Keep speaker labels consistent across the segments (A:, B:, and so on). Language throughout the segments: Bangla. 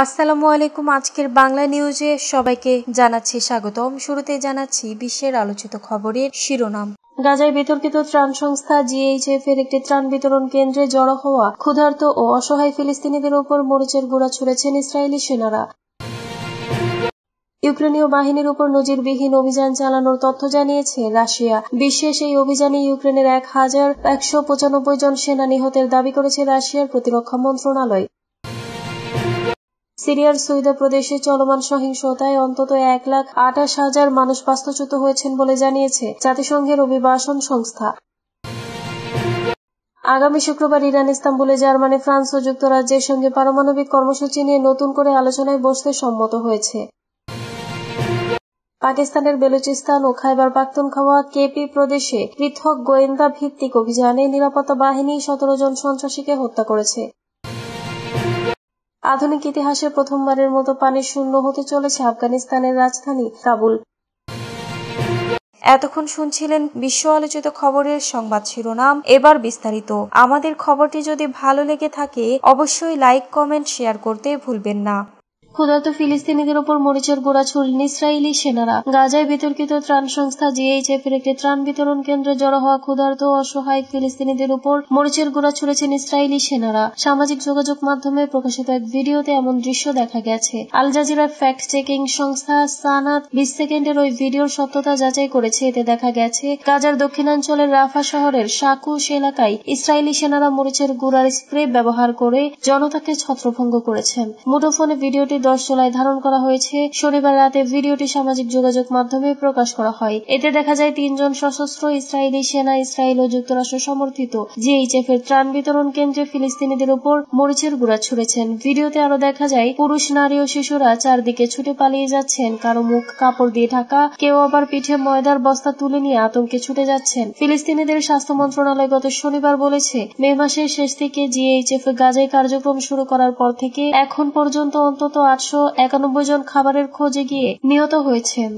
A: আসসালামু আলাইকুম। আজকের বাংলা নিউজে সবাইকে জানাচ্ছি স্বাগতম। শুরুতে জানাচ্ছি বিশ্বের আলোচিত খবরের শিরোনাম। গাজায় বিতর্কিত ত্রাণ সংস্থা জিএইচএফ এর একটি ত্রাণ বিতরণ কেন্দ্রে জড়ো হওয়া ক্ষুধার্ত ও অসহায় ফিলিস্তিনিদের উপর মরিচের গুঁড়া ছুড়েছেন ইসরায়েলি সেনারা। ইউক্রেনীয় বাহিনীর উপর নজিরবিহীন অভিযান চালানোর তথ্য জানিয়েছে রাশিয়া। বিশ্বে সেই অভিযানে ইউক্রেনের 1195 জন সেনা নিহতের দাবি করেছে রাশিয়ার প্রতিরক্ষা মন্ত্রণালয়। সিরিয়ার সুইদা প্রদেশে চলমান সহিংসতায় অন্তত 1,28,000 মানুষ বাস্তুচ্যুত হয়েছেন বলে জানিয়েছে জাতিসংঘের অভিবাসন সংস্থা। আগামী শুক্রবার ইরান ইস্তাম্বুলে জার্মানি, ফ্রান্স ও যুক্তরাজ্যের সঙ্গে পারমাণবিক কর্মসূচি নিয়ে নতুন করে আলোচনায় বসতে সম্মত হয়েছে। পাকিস্তানের বেলুচিস্তান ও খাইবার পাখতুনখোয়া কেপি প্রদেশে পৃথক গোয়েন্দা ভিত্তিক অভিযানে নিরাপত্তা বাহিনী 17 জন সন্ত্রাসীকে হত্যা করেছে। আধুনিক ইতিহাসে প্রথমবারের মতো পানি শূন্য হতে চলেছে আফগানিস্তানের রাজধানী কাবুল। এতক্ষণ শুনছিলেন বিশ্ব আলোচিত খবরের সংবাদ শিরোনাম। এবার বিস্তারিত। আমাদের খবরটি যদি ভালো লেগে থাকে অবশ্যই লাইক, কমেন্ট, শেয়ার করতে ভুলবেন না। ক্ষুধার্ত ফিলিস্তিনিদের উপর মরিচের গুঁড়া ছুড়লেন ইসরায়েলি সেনারা। গাজায় বিতর্কিত ত্রাণ সংস্থা জিএইচএফ এর একটি ত্রাণ বিতরণ কেন্দ্রে জড়ো হওয়া ক্ষুধার্ত ও অসহায় ফিলিস্তিনিদের উপর মরিচের গুঁড়া ছুড়েছেন ইসরায়েলি সেনারা। সামাজিক যোগাযোগ মাধ্যমে প্রকাশিত এক ভিডিওতে এমন দৃশ্য দেখা গেছে। আল জাজিরার ফ্যাক্ট চেকিং সংস্থা সানাত 20 সেকেন্ডের ওই ভিডিওর সত্যতা যাচাই করেছে। এতে দেখা গেছে গাজার দক্ষিণাঞ্চলের রাফা শহরের শাকুশ এলাকায় ইসরায়েলি সেনারা মরিচের গুঁড়ার স্প্রে ব্যবহার করে জনতাকে ছত্রভঙ্গ করেছেন। মুঠোফোনে ভিডিওটি 10 জুলাই ধারণ করা হয়েছে। শনিবার রাতে ভিডিওটি সামাজিক যোগাযোগ মাধ্যমে প্রকাশ করা হয়। এতে দেখা যায় 3 জন সশস্ত্র ইসরায়েলি সেনা ইসরায়েল ও যুক্তরাষ্ট্র সমর্থিত জিএইচএফ এর ত্রাণ বিতরণ কেন্দ্রে ফিলিস্তিনিদের উপর মরিচের গুঁড়া ছুড়েছেন। ভিডিওতে আরো দেখা যায় পুরুষ, নারী ও শিশুরা চারদিকে ছুটে পালিয়ে যাচ্ছেন। কারো মুখ কাপড় দিয়ে ঢাকা, কেউ আবার পিঠে ময়দার বস্তা তুলে নিয়ে আতঙ্কে ছুটে যাচ্ছেন। ফিলিস্তিনিদের স্বাস্থ্য মন্ত্রণালয় গত শনিবার বলেছে, মে মাসের শেষ থেকে জিএইচএফ গাজায় কার্যক্রম শুরু করার পর থেকে এখন পর্যন্ত অন্তত 891 জন খাবারের খোঁজে গিয়ে নিহত হয়েছেন।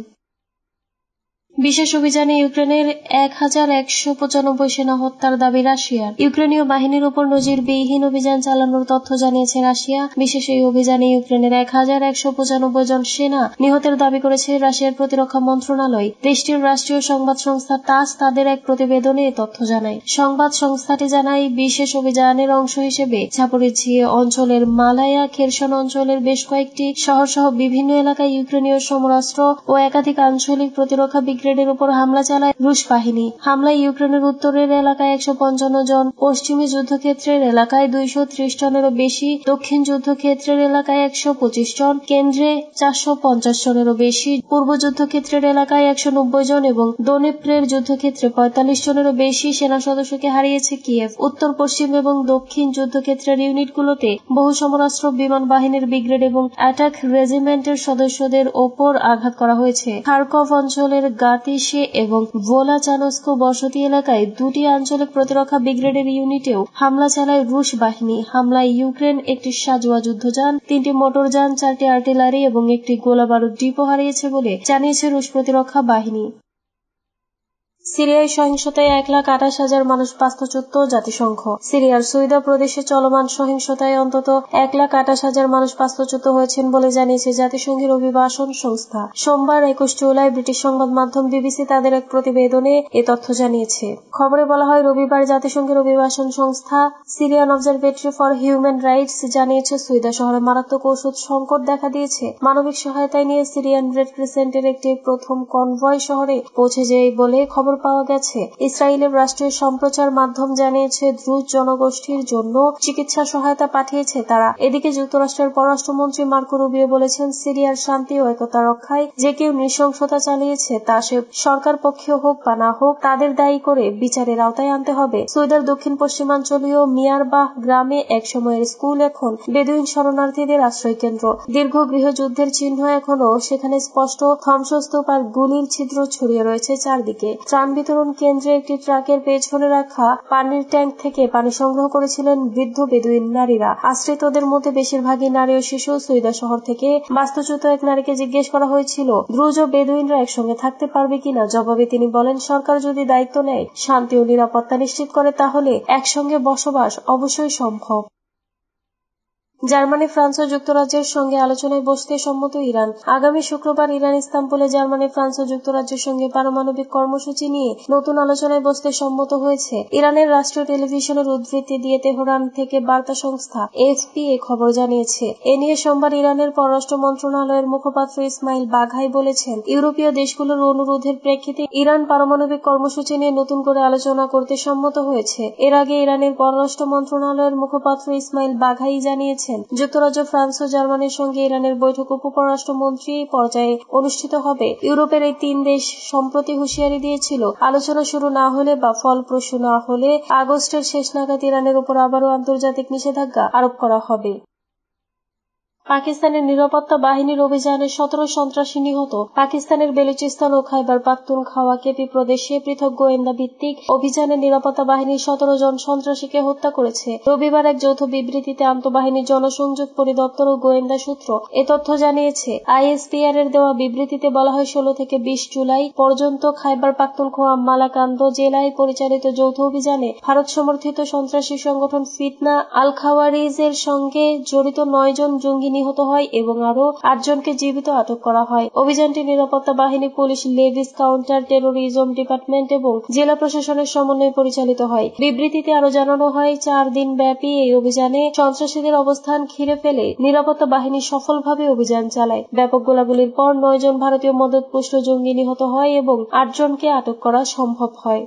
A: বিশেষ অভিযানে ইউক্রেনের 1195 সেনা হত্যার দাবি রাশিয়ার। ইউক্রেনীয় বাহিনীর উপর নজিরবিহীন অভিযান চালানোর তথ্য জানিয়েছে রাশিয়া। বিশেষ এই অভিযানে ইউক্রেনের 1195 জন সেনা নিহতের দাবি করেছে রাশিয়ার প্রতিরক্ষা মন্ত্রণালয়। দেশটির রাষ্ট্রীয় সংবাদ সংস্থা টাস তাদের এক প্রতিবেদনে এ তথ্য জানায়। সংবাদ সংস্থাটি জানায়, বিশেষ অভিযানের অংশ হিসেবে জাপোরিঝিয়া অঞ্চলের মালায়া, খেরসন অঞ্চলের বেশ কয়েকটি শহর সহ বিভিন্ন এলাকায় ইউক্রেনীয় সমরাস্ত্র ও একাধিক আঞ্চলিক প্রতিরক্ষা ব্রিগেডের উপর হামলা চালায় রুশ বাহিনী। হামলায় ইউক্রেনের উত্তরের এলাকায় 155 জন, পশ্চিমী যুদ্ধক্ষেত্রের এলাকায় 230 জনেরও বেশি, দক্ষিণ যুদ্ধক্ষেত্রের এলাকায় 125 জন, কেন্দ্রে 450 জনেরও বেশি, পূর্ব যুদ্ধক্ষেত্রের এলাকায় 190 জন এবং দোনেপ্রের যুদ্ধক্ষেত্রে 45 জনেরও বেশি সেনা সদস্যকে হারিয়েছে কিয়েভ। উত্তর, পশ্চিম এবং দক্ষিণ যুদ্ধক্ষেত্রের ইউনিটগুলোতে বহু সমরাস্ত্র বিমান বাহিনীর ব্রিগেড এবং অ্যাটাক রেজিমেন্টের সদস্যদের ওপর আঘাত করা হয়েছে। খার্কভ অঞ্চলের গাতিসে এবং ভোলাচানস্ক বসতি এলাকায় 2টি আঞ্চলিক প্রতিরক্ষা ব্রিগেডের ইউনিটেও হামলা চালায় রুশ বাহিনী। হামলায় ইউক্রেন একটি সাঁজোয়া যুদ্ধযান, 3টি মোটরযান, 4টি আর্টিলারি এবং একটি গোলাবারুদ ডিপো হারিয়েছে বলে জানিয়েছে রুশ প্রতিরক্ষা বাহিনী। সিরিয়ায় সহিংসতায় 1,28,000 মানুষ বাস্তুচ্যুত জাতিসংঘ। সিরিয়ার সুইদা প্রদেশে চলমান সহিংসতায় অন্তত 1,28,000 মানুষ বাস্তুচ্যুত হয়েছেন বলে জানিয়েছে জাতিসংঘের অভিবাসন সংস্থা। সোমবার 21 জুলাই ব্রিটিশ সংবাদ মাধ্যম বিবিসি তাদের এক প্রতিবেদনে এ তথ্য জানিয়েছে। খবরে বলা হয়, রবিবার জাতিসংঘের অভিবাসন সংস্থা Syrian observatory for human rights জানিয়েছে, সুইদা শহরে মারাত্মক ওষুধ সংকট দেখা দিয়েছে। মানবিক সহায়তায় নিয়ে সিরিয়ান রেড ক্রিসেন্টের একটি প্রথম কনভয় শহরে পৌঁছে যায় বলে খবর পাওয়া গেছে। ইসরায়েলের রাষ্ট্রীয় সম্প্রচার মাধ্যম জানিয়েছে, দ্রুজ জনগোষ্ঠীর জন্য চিকিৎসা সহায়তা পাঠিয়েছে তারা। এদিকে যুক্তরাষ্ট্রের পররাষ্ট্রমন্ত্রী মার্কো রুবিও বলেছেন, সিরিয়ার শান্তি ও একতা রক্ষায় যে কেউ নৃশংসতা চালিয়েছে তা সে সরকার পক্ষীয় হোক বা না হোক তাদের দায়ী করে বিচারের আওতায় আনতে হবে। সুইদার দক্ষিণ পশ্চিমাঞ্চলীয় মিয়ারবাহ গ্রামে এক সময়ের স্কুল এখন বেদুইন শরণার্থীদের আশ্রয়কেন্দ্র। দীর্ঘ গৃহযুদ্ধের চিহ্ন এখনো সেখানে স্পষ্ট, ধ্বংসস্তূপ আর গুলির ছিদ্র ছড়িয়ে রয়েছে চারদিকে। ত্রাণ বিতরণ কেন্দ্রে একটি ট্রাকের পেছনে রাখা পানির ট্যাঙ্ক থেকে পানি সংগ্রহ করেছিলেন বৃদ্ধ বেদুইন নারীরা। আশ্রিতদের মধ্যে বেশিরভাগই নারী ও শিশু। সুইদা শহর থেকে বাস্তুচ্যুত এক নারীকে জিজ্ঞেস করা হয়েছিল, দ্রুজ ও বেদুইনরা একসঙ্গে থাকতে পারবে কিনা। জবাবে তিনি বলেন, সরকার যদি দায়িত্ব নেয়, শান্তি ও নিরাপত্তা নিশ্চিত করে, তাহলে একসঙ্গে বসবাস অবশ্যই সম্ভব। জার্মানি, ফ্রান্স ও যুক্তরাজ্যের সঙ্গে আলোচনায় বসতে সম্মত ইরান। আগামী শুক্রবার ইরান ইস্তাম্বুলে জার্মানি, ফ্রান্স ও যুক্তরাজ্যের সঙ্গে পারমাণবিক কর্মসূচি নিয়ে নতুন আলোচনায় বসতে সম্মত হয়েছে। ইরানের রাষ্ট্রীয় টেলিভিশনের উদ্ধৃতি দিয়ে তেহরান থেকে বার্তা সংস্থা এএফপি এ খবর জানিয়েছে। এ নিয়ে সোমবার ইরানের পররাষ্ট্র মন্ত্রণালয়ের মুখপাত্র ইসমাইল বাঘাই বলেছেন, ইউরোপীয় দেশগুলোর অনুরোধের প্রেক্ষিতে ইরান পারমাণবিক কর্মসূচি নিয়ে নতুন করে আলোচনা করতে সম্মত হয়েছে। এর আগে ইরানের পররাষ্ট্র মন্ত্রণালয়ের মুখপাত্র ইসমাইল বাঘাই জানিয়েছেন, যুক্তরাজ্য, ফ্রান্স ও জার্মানির সঙ্গে ইরানের বৈঠক উপপররাষ্ট্রমন্ত্রী পর্যায়ে অনুষ্ঠিত হবে। ইউরোপের এই তিন দেশ সম্প্রতি হুঁশিয়ারি দিয়েছিল, আলোচনা শুরু না হলে বা ফলপ্রসূ না হলে আগস্টের শেষ নাগাদ ইরানের উপর আবারও আন্তর্জাতিক নিষেধাজ্ঞা আরোপ করা হবে। পাকিস্তানের নিরাপত্তা বাহিনীর অভিযানে 17 সন্ত্রাসী নিহত। পাকিস্তানের বেলুচিস্তান ও খাইবার পাখতুনখাওয়া কেপি প্রদেশে পৃথক গোয়েন্দা ভিত্তিক অভিযানে নিরাপত্তা বাহিনীর 17 জন সন্ত্রাসীকে হত্যা করেছে। রবিবার এক যৌথ বিবৃতিতে আন্তঃবাহিনী জনসংযোগ পরিদপ্তর ও গোয়েন্দা সূত্র এ তথ্য জানিয়েছে। আইএসপিআর এর দেওয়া বিবৃতিতে বলা হয়, 16 থেকে 20 জুলাই পর্যন্ত খাইবার পাখতুনখোয়া মালাকান্দ জেলায় পরিচালিত যৌথ অভিযানে ভারত সমর্থিত সন্ত্রাসী সংগঠন ফিতনা আল খাওয়ারিজের সঙ্গে জড়িত 9 জন জঙ্গি নিহত হয় এবং আরো 8 জনকে জীবিত আটক করা হয়। অভিযানটি নিরাপত্তা বাহিনী, পুলিশ, লেভিস কাউন্টার টেরোরিজম ডিপার্টমেন্ট এবং জেলা প্রশাসনের সমন্বয়ে পরিচালিত হয়। বিবৃতিতে আরো জানানো হয়, 4 দিন ব্যাপী এই অভিযানে সন্ত্রাসীদের অবস্থান ঘিরে ফেলে নিরাপত্তা বাহিনী সফলভাবে অভিযান চালায়। ব্যাপক গোলাগুলির পর 9 জন ভারতীয় মদতপুষ্ট জঙ্গি নিহত হয় এবং 8 জনকে আটক করা সম্ভব হয়।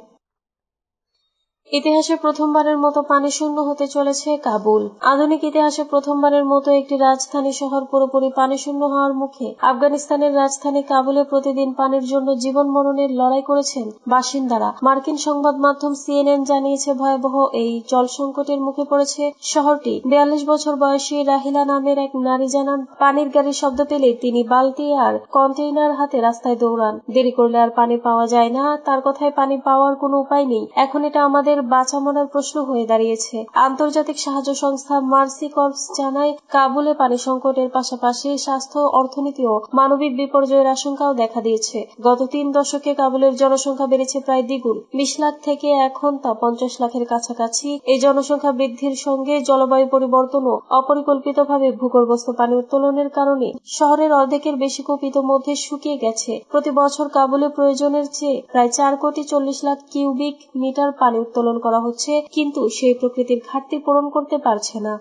A: ইতিহাসে প্রথমবারের মতো পানিশূন্য হতে চলেছে কাবুল। আধুনিক ইতিহাসে প্রথমবারের মতো একটি রাজধানী শহর পুরোপুরি পানিশূন্য হওয়ার মুখে। আফগানিস্তানের রাজধানী কাবুলে প্রতিদিন পানির জন্য জীবন মরণের লড়াই করেছেন বাসিন্দারা। মার্কিন সংবাদ মাধ্যম সিএনএন জানিয়েছে, ভয়াবহ এই জল সংকটের মুখে পড়েছে শহরটি। 42 বছর বয়সী রাহিলা নামের এক নারী জানান, পানির গাড়ির শব্দ পেলে তিনি বালতি আর কন্টেইনার হাতে রাস্তায় দৌড়ান। দেরি করলে আর পানি পাওয়া যায় না। তার কথায়, পানি পাওয়ার কোনো উপায় নেই। এখন এটা আমাদের বাঁচা মরার প্রশ্ন হয়ে দাঁড়িয়েছে। আন্তর্জাতিক সাহায্য সংস্থা মার্সি কর্পস জানায়, কাবুলে পানি সংকটের পাশাপাশি স্বাস্থ্য, অর্থনীতি ও মানবিক বিপর্যয়ের আশঙ্কাও দেখা দিয়েছে। গত 3 দশকে কাবুলের জনসংখ্যা বেড়েছে প্রায় দ্বিগুণ। 20 লাখ থেকে এখন তা 50 লাখের কাছাকাছি। এই জনসংখ্যা বৃদ্ধির সঙ্গে জলবায়ু পরিবর্তন ও অপরিকল্পিতভাবে ভূগর্ভস্থ পানি উত্তোলনের কারণে শহরের অর্ধেকের বেশি কূপ ইতোমধ্যে শুকিয়ে গেছে। প্রতি বছর কাবুলে প্রয়োজনের চেয়ে প্রায় 4 কোটি 40 লাখ কিউবিক মিটার পানি উত্তোলন করা হচ্ছে, কিন্তু সেই প্রকৃতির ঘাটতি পূরণ করতে পারছে না।